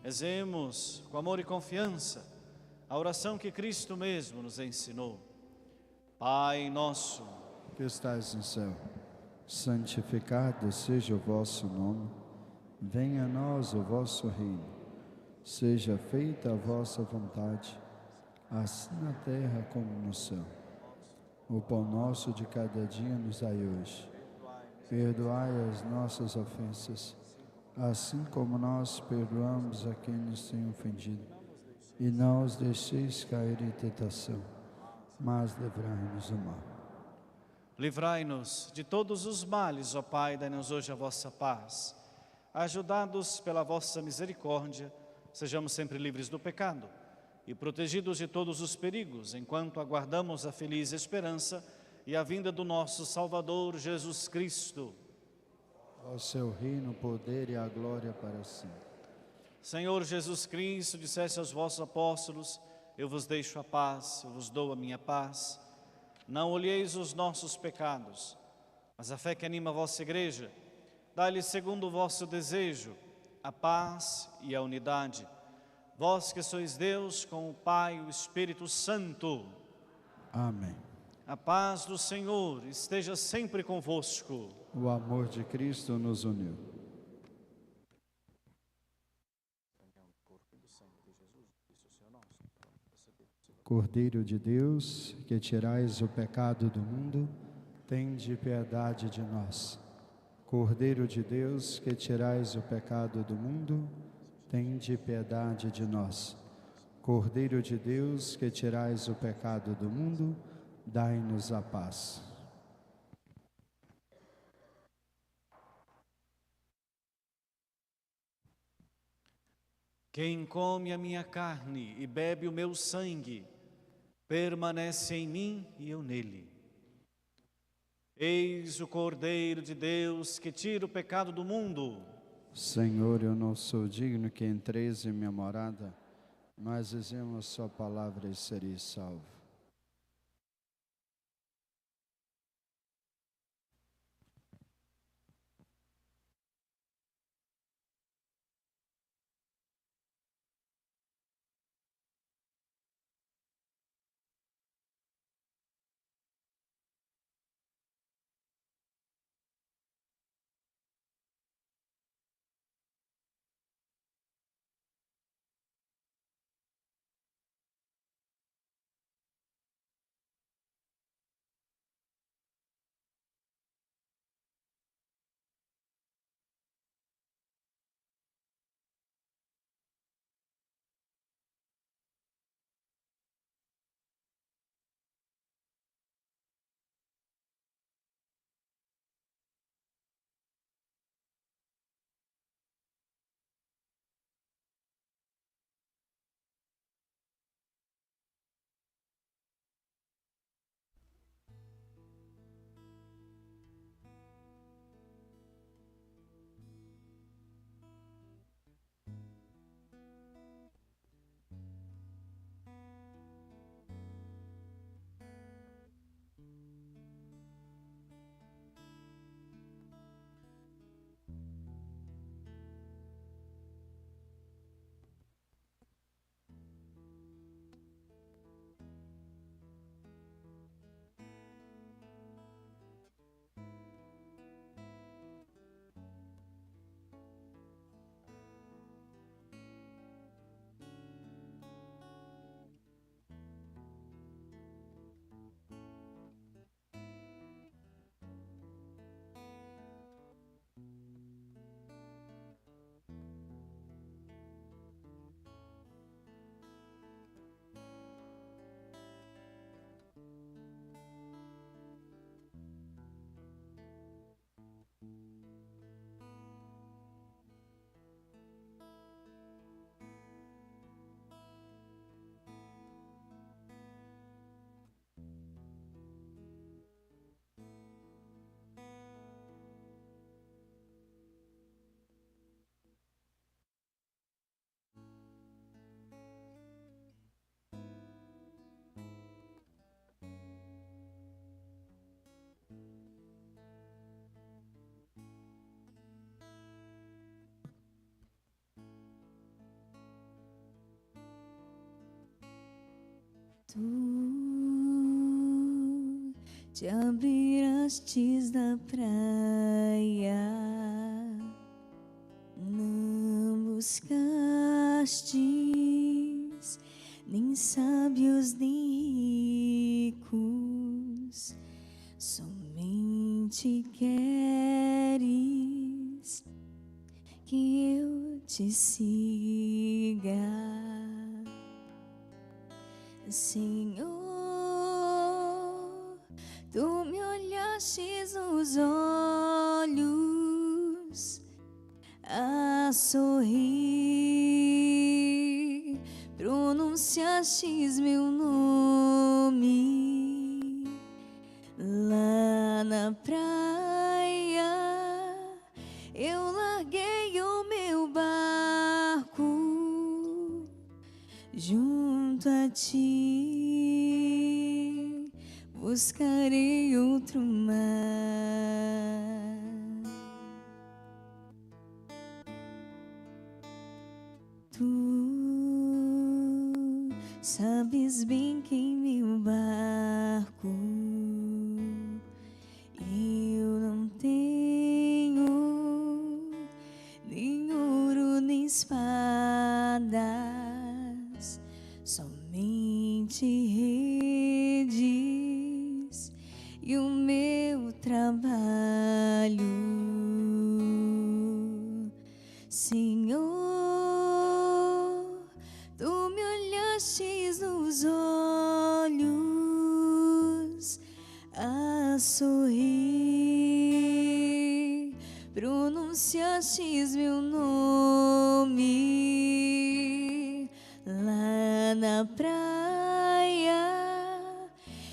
Rezemos com amor e confiança a oração que Cristo mesmo nos ensinou. Pai nosso, que estais no céu, santificado seja o vosso nome. Venha a nós o vosso reino. Seja feita a vossa vontade, assim na terra como no céu. O pão nosso de cada dia nos dai hoje. Perdoai as nossas ofensas, assim como nós perdoamos a quem nos tem ofendido. E não os deixeis cair em tentação, mas livrai-nos do mal. livrai-nos de todos os males, ó Pai, dai-nos hoje a vossa paz. Ajudados pela vossa misericórdia, sejamos sempre livres do pecado e protegidos de todos os perigos, enquanto aguardamos a feliz esperança e a vinda do nosso Salvador Jesus Cristo. Ao seu reino, o poder e a glória para sempre. Senhor Jesus Cristo, disseste aos vossos apóstolos: eu vos deixo a paz, eu vos dou a minha paz. Não olheis os nossos pecados, mas a fé que anima a vossa igreja. Dai-lhe segundo o vosso desejo a paz e a unidade. Vós que sois Deus com o Pai e o Espírito Santo. Amém. A paz do Senhor esteja sempre convosco. O amor de Cristo nos uniu. Cordeiro de Deus, que tirais o pecado do mundo, tende piedade de nós. Cordeiro de Deus, que tirais o pecado do mundo, tende piedade de nós. Cordeiro de Deus, que tirais o pecado do mundo, dai-nos a paz. Quem come a minha carne e bebe o meu sangue, permanece em mim e eu nele. Eis o Cordeiro de Deus que tira o pecado do mundo. Senhor, eu não sou digno que entreis em minha morada, mas dizemos sua palavra e serei salvo. Tu te abrirastes da praia, não buscastes nem sábios nem ricos, somente queres que eu te siga, Senhor. Tu me olhastes nos olhos a sorrir, pronunciastes meu nome lá na praia. Eu larguei o meu barco junto a ti, buscarei outro mar. Tu sabes bem que em meu barco eu não tenho nem ouro nem espadas, somente redes e o meu trabalho, Senhor. Tu me olhastes nos olhos a sorrir, pronunciastes meu nome lá na praia.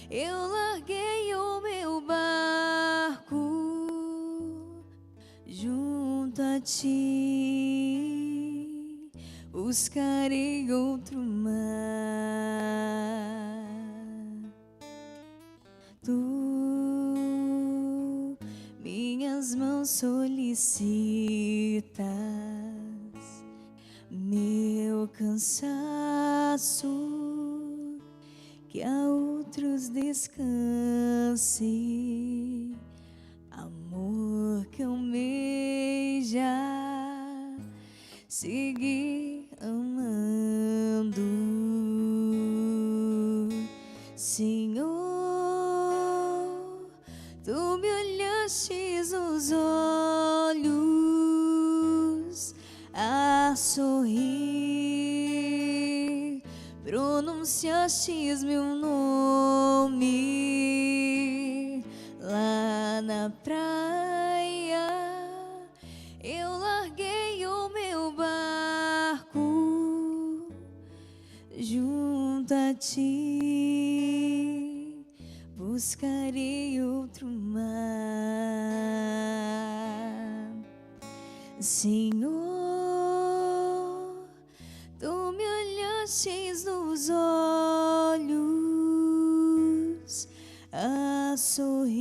Eu larguei o meu barco junto a ti, buscarei outro mar. Tu minhas mãos solicitas, meu cansaço, que a outros descanse, amor que almeja seguir amando, Senhor. Tu me olhastes nos olhos a sorrir, pronunciastes meu nome lá na praia. Eu larguei o meu barco junto a ti, buscarei outro mar, Senhor. Tu me olhastes nos olhos a sorrir,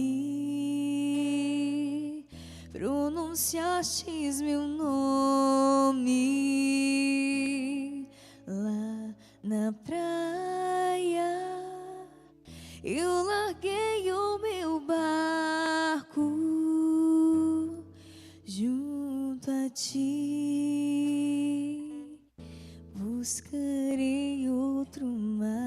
pronunciastes meu nome lá na praia. Eu larguei o meu barco junto a ti, buscarei outro mar.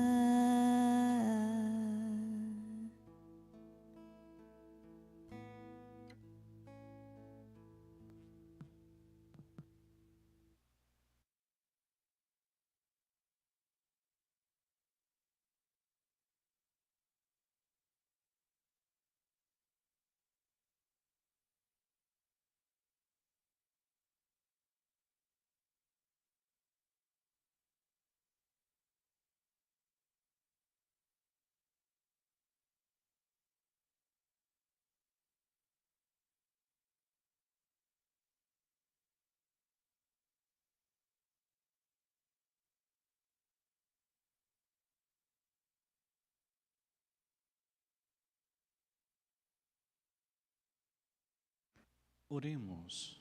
Oremos.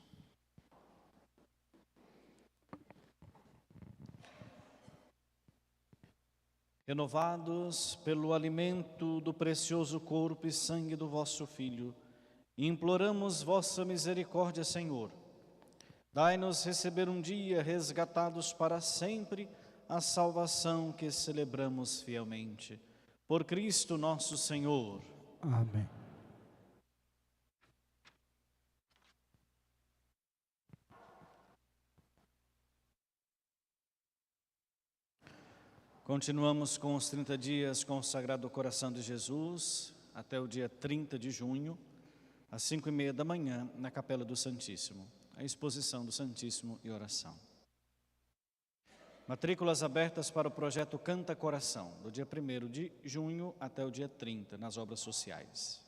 renovados pelo alimento do precioso corpo e sangue do vosso Filho, imploramos vossa misericórdia, Senhor. Dai-nos receber um dia, resgatados para sempre, a salvação que celebramos fielmente. Por Cristo nosso Senhor. Amém. Continuamos com os 30 dias consagrado ao coração de Jesus, até o dia 30 de junho, às 5h30 da manhã, na Capela do Santíssimo. A exposição do Santíssimo e oração. Matrículas abertas para o projeto Canta Coração, do dia 1º de junho até o dia 30, nas obras sociais.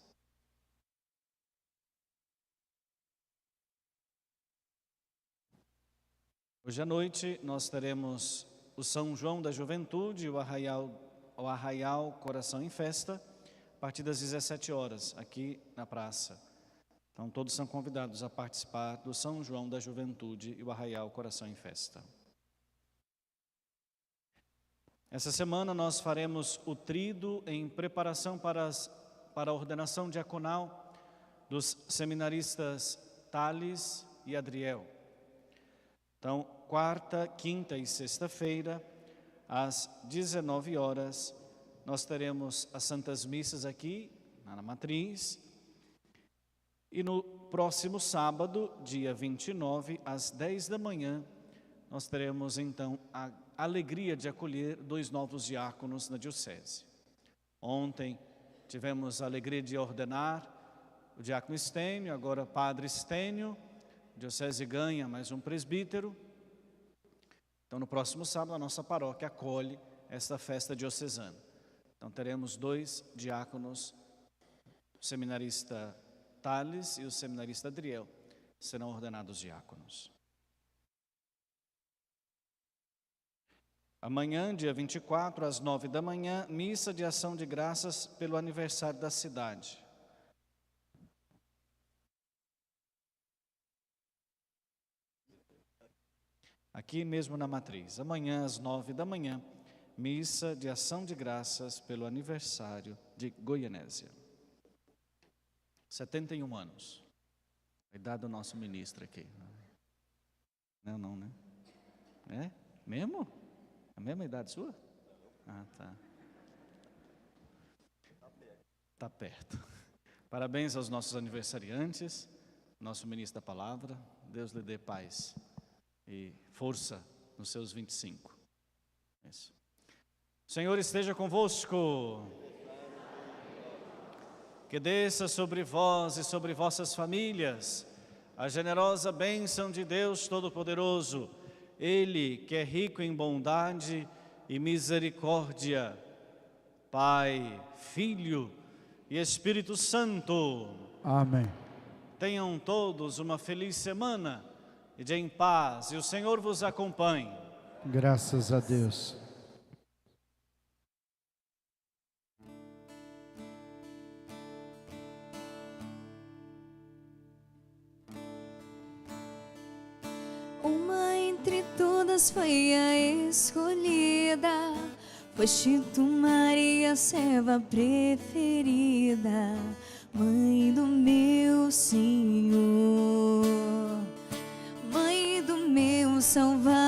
Hoje à noite nós teremos o São João da Juventude e o Arraial Coração em Festa, a partir das 17 horas, aqui na praça. Então todos são convidados a participar do São João da Juventude e o Arraial Coração em Festa. Essa semana nós faremos o tríduo em preparação para a ordenação diaconal dos seminaristas Thales e Adriel. Então, quarta, quinta e sexta-feira, às 19 horas, nós teremos as Santas Missas aqui, na Matriz. E no próximo sábado, dia 29, às 10 da manhã, nós teremos então a alegria de acolher 2 novos diáconos na Diocese. Ontem tivemos a alegria de ordenar o diácono Estênio, agora padre Estênio. A Diocese ganha mais um presbítero. Então no próximo sábado a nossa paróquia acolhe esta festa diocesana. Então teremos 2 diáconos, o seminarista Thales e o seminarista Adriel, serão ordenados diáconos. Amanhã, dia 24, às 9 da manhã, missa de ação de graças pelo aniversário da cidade. Aqui mesmo na Matriz. Amanhã, às 9 da manhã, missa de ação de graças pelo aniversário de Goianésia. 71 anos. A idade do nosso ministro aqui. Não, né? É? Mesmo? A mesma idade sua? Ah, tá. Tá perto. Parabéns aos nossos aniversariantes, nosso ministro da palavra. Deus lhe dê paz e força nos seus 25. Isso. O Senhor esteja convosco. Que desça sobre vós e sobre vossas famílias a generosa bênção de Deus Todo-Poderoso, Ele que é rico em bondade e misericórdia, Pai, Filho e Espírito Santo. Amém. Tenham todos uma feliz semana e de em paz, e o Senhor vos acompanhe. Graças a Deus. Uma entre todas foi a escolhida, foste tu, Maria, serva preferida, mãe do meu Senhor, mãe do meu Salvador.